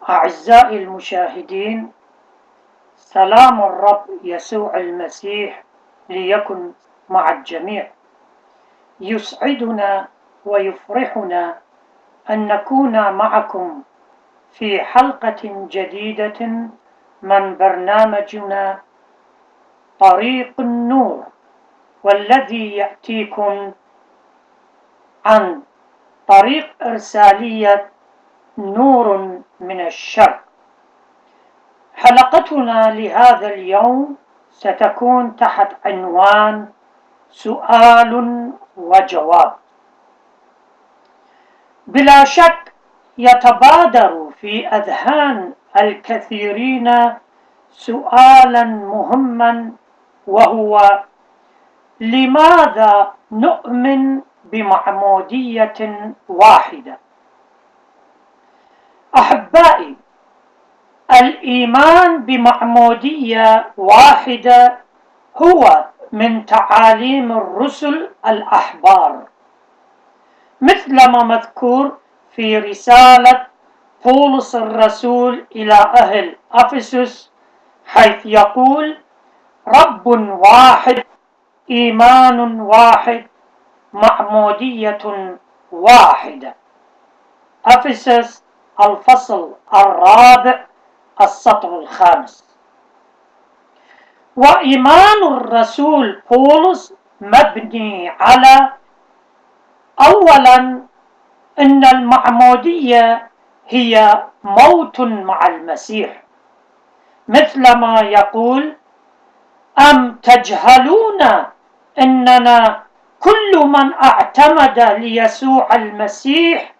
أعزائي المشاهدين، سلام الرب يسوع المسيح ليكن مع الجميع. يسعدنا ويفرحنا أن نكون معكم في حلقة جديدة من برنامجنا طريق النور، والذي يأتيكم عن طريق إرسالية نور من الشرق. حلقتنا لهذا اليوم ستكون تحت عنوان سؤال وجواب. بلا شك يتبادر في أذهان الكثيرين سؤالا مهما، وهو: لماذا نؤمن بمعمودية واحدة؟ أحبائي، الإيمان بمعمودية واحدة هو من تعاليم الرسل الأحبار، مثلما مذكور في رسالة بولس الرسول إلى أهل أفسس، حيث يقول: رب واحد، إيمان واحد، معمودية واحدة. أفسس الفصل 4 السطر 5. وإيمان الرسول بولس مبني على: أولا، أن المعمودية هي موت مع المسيح، مثلما يقول: أم تجهلون أننا كل من اعتمد ليسوع المسيح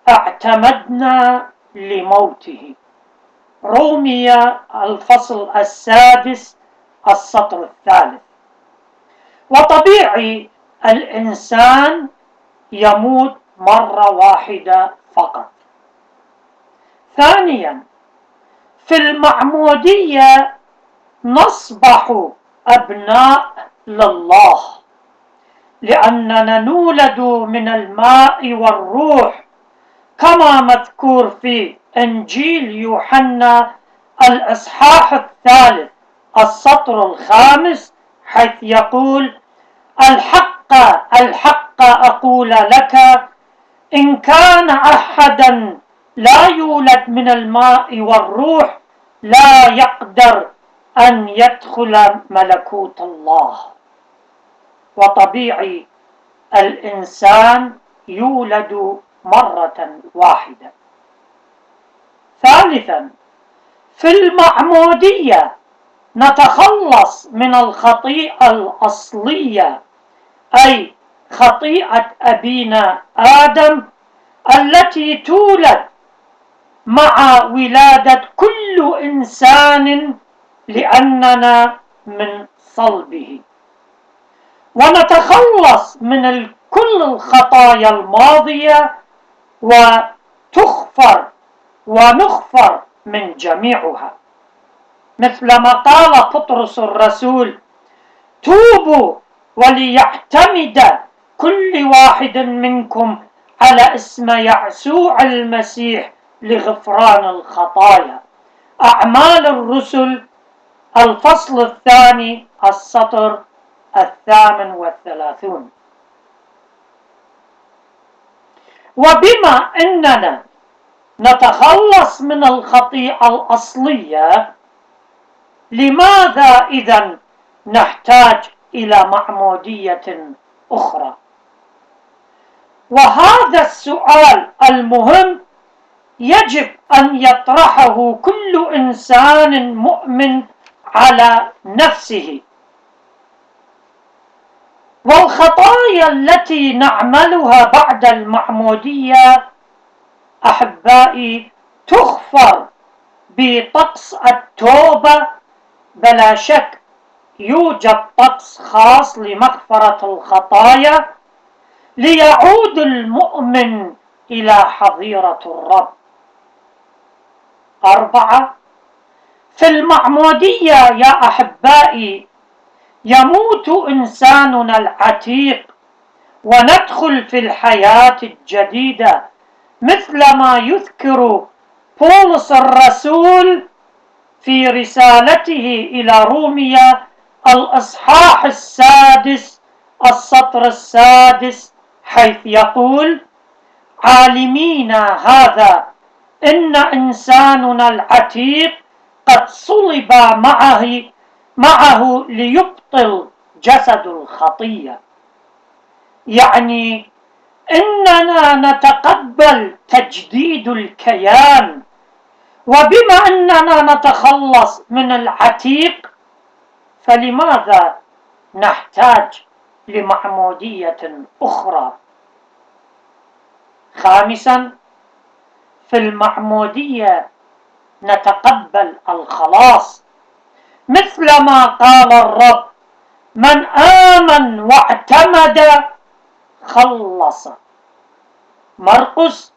اعتمدنا لموته. رومية الفصل 6 السطر 3. وطبيعي الإنسان يموت مرة واحدة فقط. ثانيا، في المعمودية نصبح أبناء لله، لأننا نولد من الماء والروح، كما مذكور في إنجيل يوحنا الإصحاح 3 السطر 5، حيث يقول: الحق الحق أقول لك، إن كان أحدا لا يولد من الماء والروح لا يقدر أن يدخل ملكوت الله. وطبيعي الإنسان يولد مرة واحدة. ثالثا، في المعمودية نتخلص من الخطيئة الأصلية، أي خطيئة أبينا آدم، التي تولد مع ولادة كل إنسان لأننا من صلبه. ونتخلص من كل الخطايا الماضية ونغفر من جميعها، مثلما قال بطرس الرسول: توبوا وليعتمد كل واحد منكم على اسم يسوع المسيح لغفران الخطايا. أعمال الرسل الفصل 2 السطر 38. وبما أننا نتخلص من الخطيئة الأصلية، لماذا إذن نحتاج إلى معمودية أخرى؟ وهذا السؤال المهم يجب أن يطرحه كل إنسان مؤمن على نفسه. والخطايا التي نعملها بعد المعمودية أحبائي تغفر بطقس التوبة. بلا شك يوجد طقس خاص لمغفرة الخطايا ليعود المؤمن إلى حظيرة الرب. 4، في المعمودية يا أحبائي يموت إنساننا العتيق وندخل في الحياة الجديدة، مثل ما يذكر بولس الرسول في رسالته إلى روميا الإصحاح 6 السطر 6 حيث يقول: عالمين هذا إن إنساننا العتيق قد صلب معه ليبطل جسد الخطية. يعني إننا نتقبل تجديد الكيان، وبما أننا نتخلص من العتيق فلماذا نحتاج لمعمودية أخرى؟ خامسا، في المعمودية نتقبل الخلاص، مثل ما قال الرب: من آمن واعتمد خلص. مرقس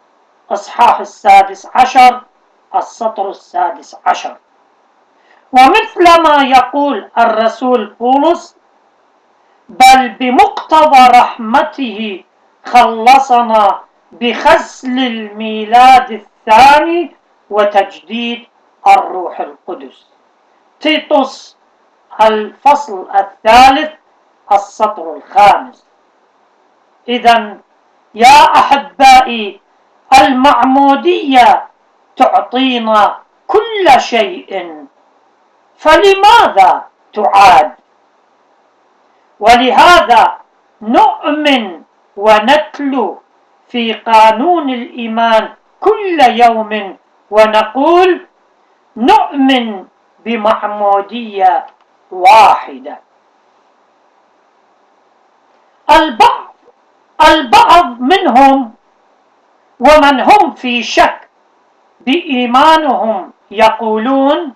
إصحاح 16 السطر 16. ومثل ما يقول الرسول بولس: بل بمقتضى رحمته خلصنا بغسل الميلاد الثاني وتجديد الروح القدس. تيتوس الفصل 3 السطر 5. إذن يا أحبائي، المعمودية تعطينا كل شيء، فلماذا تعاد؟ ولهذا نؤمن ونتلو في قانون الإيمان كل يوم ونقول: نؤمن بمعمودية واحدة. البعض منهم ومن هم في شك بإيمانهم يقولون: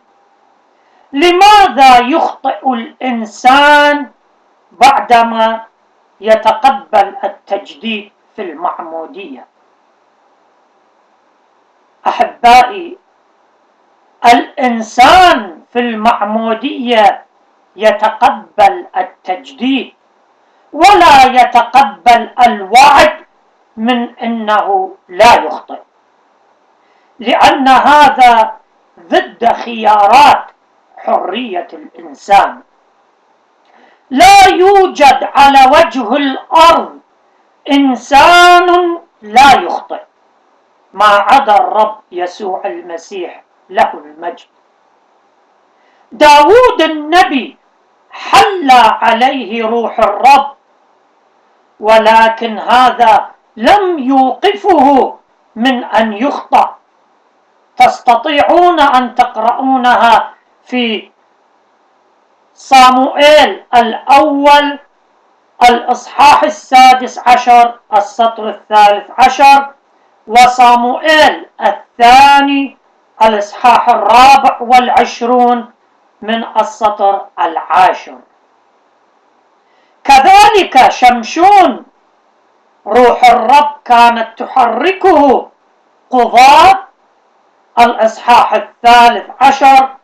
لماذا يخطئ الإنسان بعدما يتقبل التجديد في المعمودية؟ أحبائي، الإنسان في المعمودية يتقبل التجديد ولا يتقبل الوعد من أنه لا يخطئ، لأن هذا ضد خيارات حرية الإنسان. لا يوجد على وجه الأرض إنسان لا يخطئ ما عدا الرب يسوع المسيح له المجد. داود النبي حل عليه روح الرب، ولكن هذا لم يوقفه من أن يخطأ. تستطيعون أن تقرؤونها في صموئيل الأول الإصحاح 16 السطر 13، وصموئيل الثاني الإصحاح 24 من السطر 10. كذلك شمشون روح الرب كانت تحركه، قضاة الإصحاح 13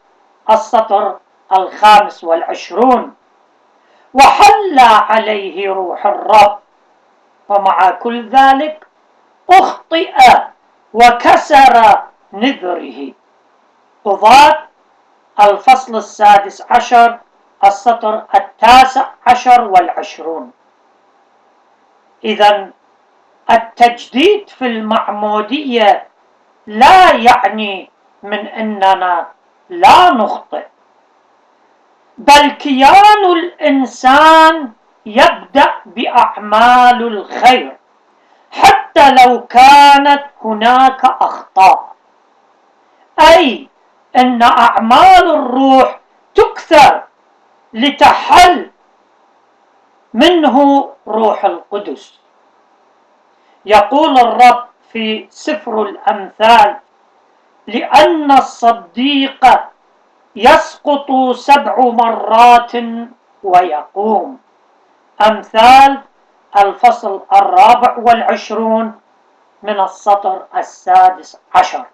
السطر 25، وحل عليه روح الرب، ومع كل ذلك أخطئ وكسر نذره. قضاة الفصل 16 السطر 19 والعشرون. إذن التجديد في المعمودية لا يعني من أننا لا نخطئ، بل كيان الإنسان يبدأ بأعمال الخير حتى لو كانت هناك أخطاء، أي أن أعمال الروح تكثر لتحل منه روح القدس. يقول الرب في سفر الأمثال: لأن الصديق يسقط 7 مرات ويقوم. أمثال الفصل 24 من السطر 16.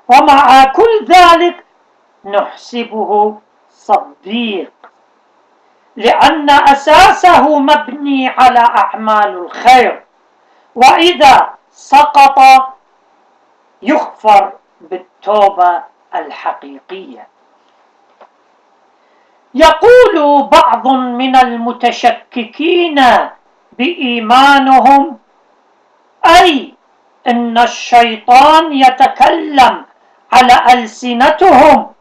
ومع كل ذلك نحسبه صديق، لأن أساسه مبني على أعمال الخير، وإذا سقط يغفر بالتوبة الحقيقية. يقول بعض من المتشككين بإيمانهم: أي إن الشيطان يتكلم على ألسنتهم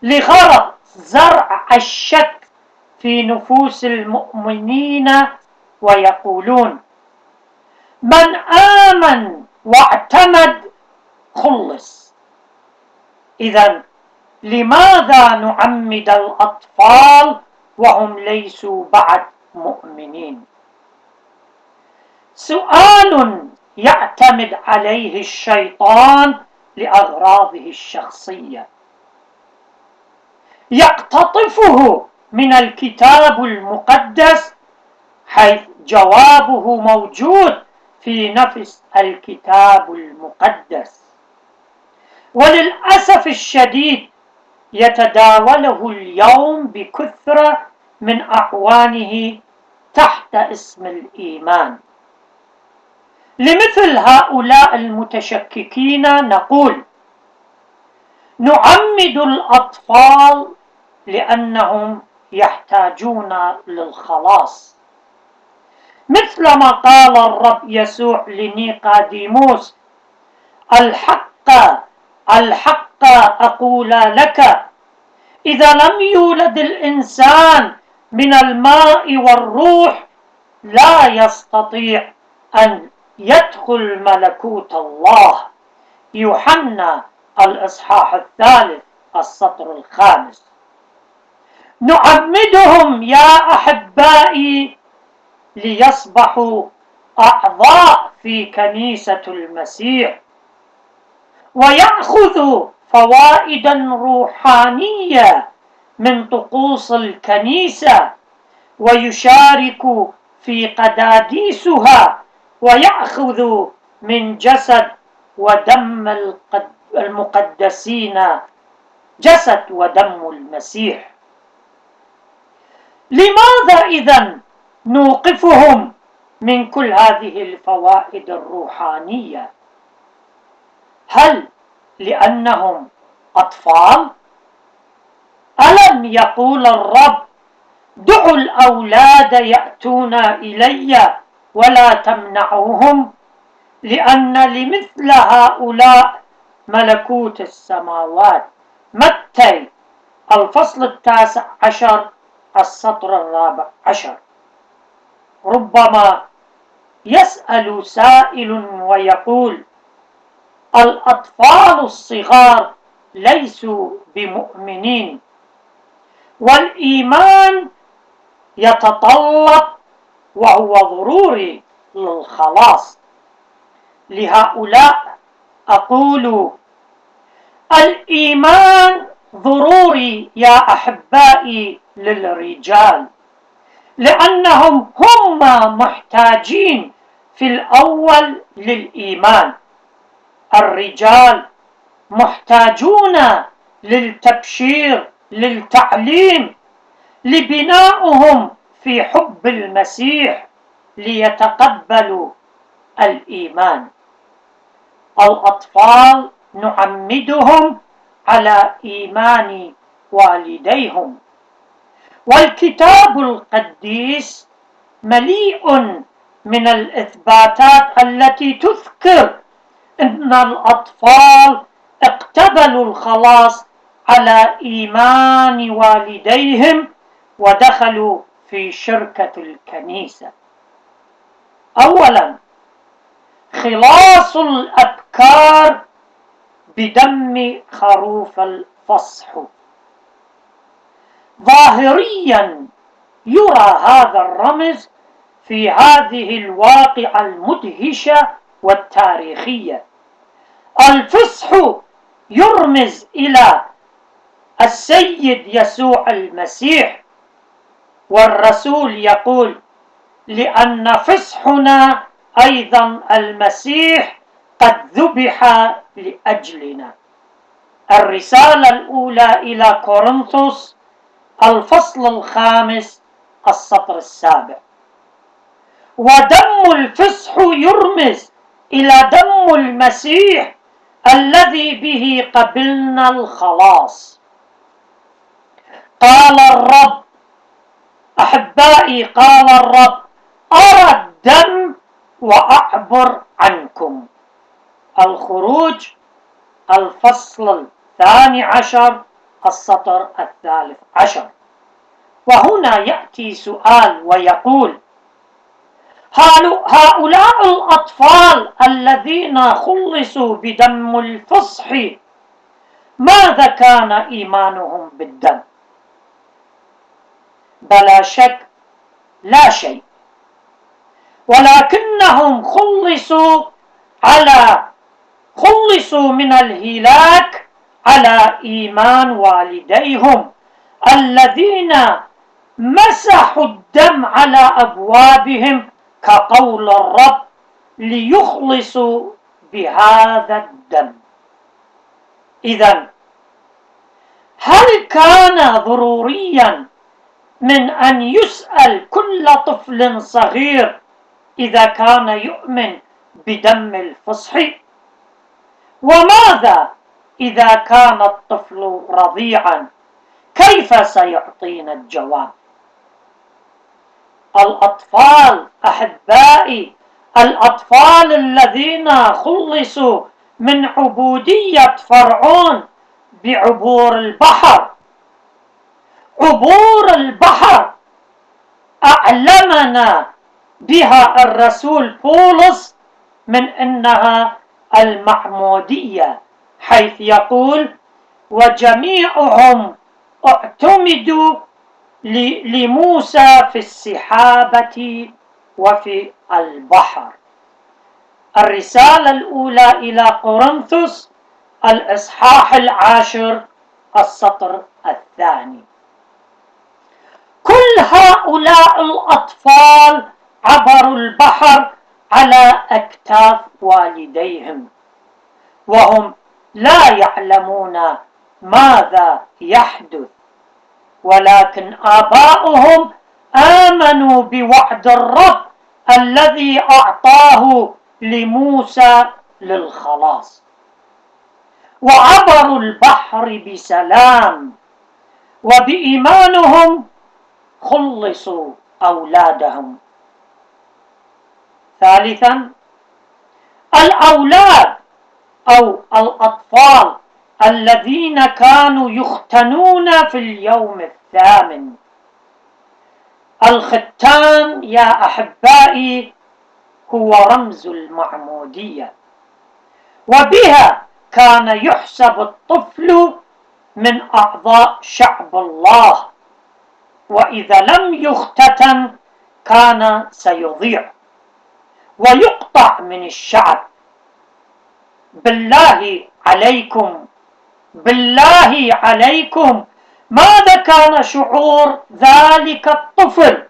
لغرض زرع الشك في نفوس المؤمنين، ويقولون: من آمن واعتمد خلص. إذن لماذا نعمد الأطفال وهم ليسوا بعد مؤمنين؟ سؤال يعتمد عليه الشيطان لأغراضه الشخصية، يقتطفه من الكتاب المقدس، حيث جوابه موجود في نفس الكتاب المقدس، وللأسف الشديد يتداوله اليوم بكثرة من أعوانه تحت اسم الإيمان. لمثل هؤلاء المتشككين نقول: نعمد الأطفال لأنهم يحتاجون للخلاص، مثلما قال الرب يسوع لنيقوديموس: الحق الحق أقول لك، إذا لم يولد الإنسان من الماء والروح لا يستطيع أن يدخل ملكوت الله. يوحنا الإصحاح 3 السطر 5. نعمدهم يا أحبائي ليصبحوا أعضاء في كنيسة المسيح، ويأخذوا فوائدا روحانية من طقوس الكنيسة، ويشاركوا في قداديسها، ويأخذوا من جسد ودم المقدسين، جسد ودم المسيح. لماذا إذن نوقفهم من كل هذه الفوائد الروحانية؟ هل لأنهم أطفال؟ ألم يقول الرب: دعوا الأولاد يأتون إلي ولا تمنعوهم، لأن لمثل هؤلاء ملكوت السماوات؟ متى الفصل 19 السطر 14. ربما يسأل سائل ويقول: الأطفال الصغار ليسوا بمؤمنين، والإيمان يتطلب وهو ضروري للخلاص. لهؤلاء أقول: الإيمان ضروري يا أحبائي للرجال، لأنهم هم محتاجين في الأول للإيمان. الرجال محتاجون للتبشير، للتعليم، لبنائهم في حب المسيح ليتقبلوا الإيمان. الأطفال نعمدهم على إيمان والديهم، والكتاب القديس مليء من الإثباتات التي تذكر أن الأطفال اقتبلوا الخلاص على إيمان والديهم ودخلوا في شركة الكنيسة. أولا، خلاص الأبكار بدم خروف الفصح. ظاهريا يرى هذا الرمز في هذه الواقعة المدهشة والتاريخية. الفصح يرمز إلى السيد يسوع المسيح، والرسول يقول: لأن فصحنا أيضا المسيح قد ذبح لأجلنا. الرسالة الأولى إلى كورنثوس الفصل 5 السطر 7. ودم الفصح يرمز إلى دم المسيح الذي به قبلنا الخلاص. قال الرب، أحبائي، قال الرب: أرى الدم وأعبر عنكم. الخروج الفصل 12 السطر 13. وهنا يأتي سؤال ويقول: هؤلاء الأطفال الذين خلصوا بدم الفصح ماذا كان إيمانهم بالدم؟ بلا شك لا شيء، ولكنهم خلصوا من الهلاك على إيمان والديهم الذين مسحوا الدم على أبوابهم كقول الرب: ليخلصوا بهذا الدم. إذن هل كان ضروريا من أن يسأل كل طفل صغير إذا كان يؤمن بدم الفصح؟ وماذا إذا كان الطفل رضيعا؟ كيف سيعطينا الجواب؟ الأطفال، أحبائي، الأطفال الذين خلصوا من عبودية فرعون بعبور البحر، عبور البحر أعلمنا بها الرسول بولس من إنها المعمودية، حيث يقول: وجميعهم اعتمدوا لموسى في السحابة وفي البحر. الرسالة الأولى إلى قرنثوس الإصحاح 10 السطر 2. كل هؤلاء الأطفال عبروا البحر على أكتاف والديهم، وهم لا يعلمون ماذا يحدث، ولكن آباؤهم آمنوا بوعد الرب الذي أعطاه لموسى للخلاص، وعبروا البحر بسلام، وبإيمانهم خلصوا أولادهم. ثالثا، الأولاد أو الأطفال الذين كانوا يختنون في اليوم الثامن. الختان يا أحبائي هو رمز المعمودية، وبها كان يحسب الطفل من أعضاء شعب الله، وإذا لم يختتن كان سيضيع ويقطع من الشعب. بالله عليكم ماذا كان شعور ذلك الطفل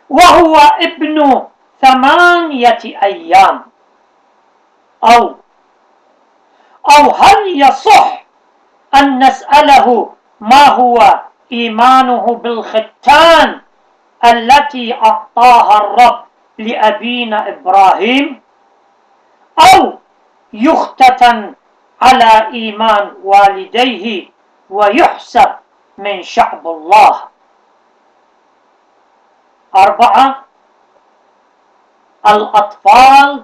وهو ابن 8 أيام؟ أو هل يصح أن نسأله ما هو إيمانه بالختان التي أعطاها الرب لأبينا إبراهيم؟ أو يختتن على إيمان والديه ويحسب من شعب الله؟ 4. الأطفال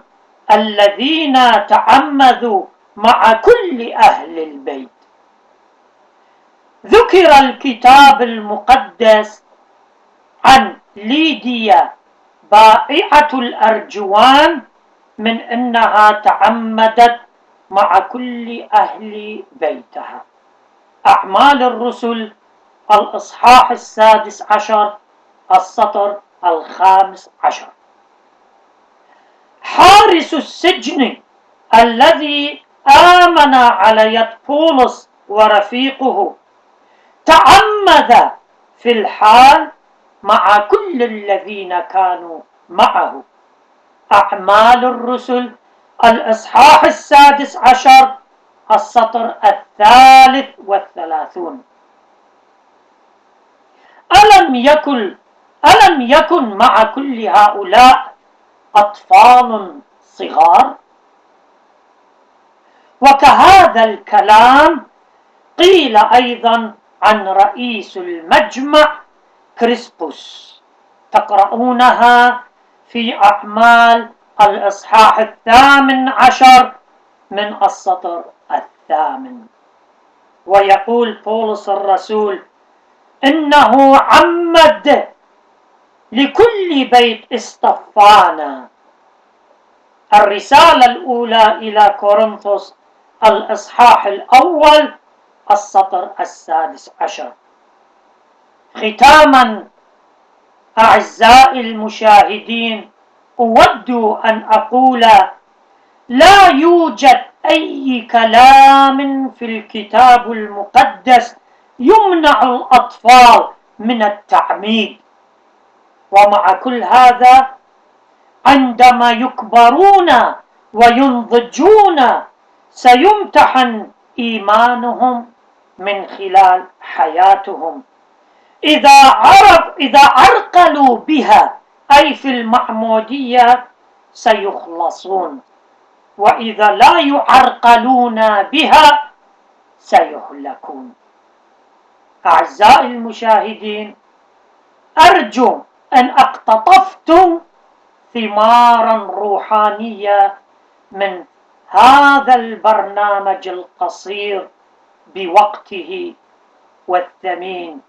الذين تعمدوا مع كل أهل البيت. ذكر الكتاب المقدس عن ليديا بائعة الأرجوان من أنها تعمدت مع كل أهل بيتها. أعمال الرسل الإصحاح 16 السطر 15. حارس السجن الذي آمن على يد بولس ورفيقه تعمد في الحال مع كل الذين كانوا معه. أعمال الرسل الإصحاح 16 السطر 33. ألم يكن مع كل هؤلاء أطفال صغار؟ وكهذا الكلام قيل أيضا عن رئيس المجمع كريسبوس، تقرؤونها في أعمال الإصحاح 18 من السطر 8. ويقول بولس الرسول إنه عمد لكل بيت استفانا. الرسالة الأولى إلى كورنثوس الإصحاح 1 السطر 16. ختاما أعزائي المشاهدين، أود أن أقول لا يوجد أي كلام في الكتاب المقدس يمنع الأطفال من التعميد. ومع كل هذا عندما يكبرون وينضجون سيمتحن إيمانهم من خلال حياتهم. إذا عرقلوا بها أي في المعمودية سيخلصون، وإذا لا يعرقلون بها سيهلكون. أعزائي المشاهدين، أرجو أن اقتطفتم ثمارا روحانية من هذا البرنامج القصير بوقته والثمين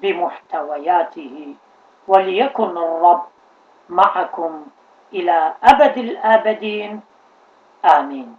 بمحتوياته. وليكن الرب معكم إلى أبد الآبدين. آمين.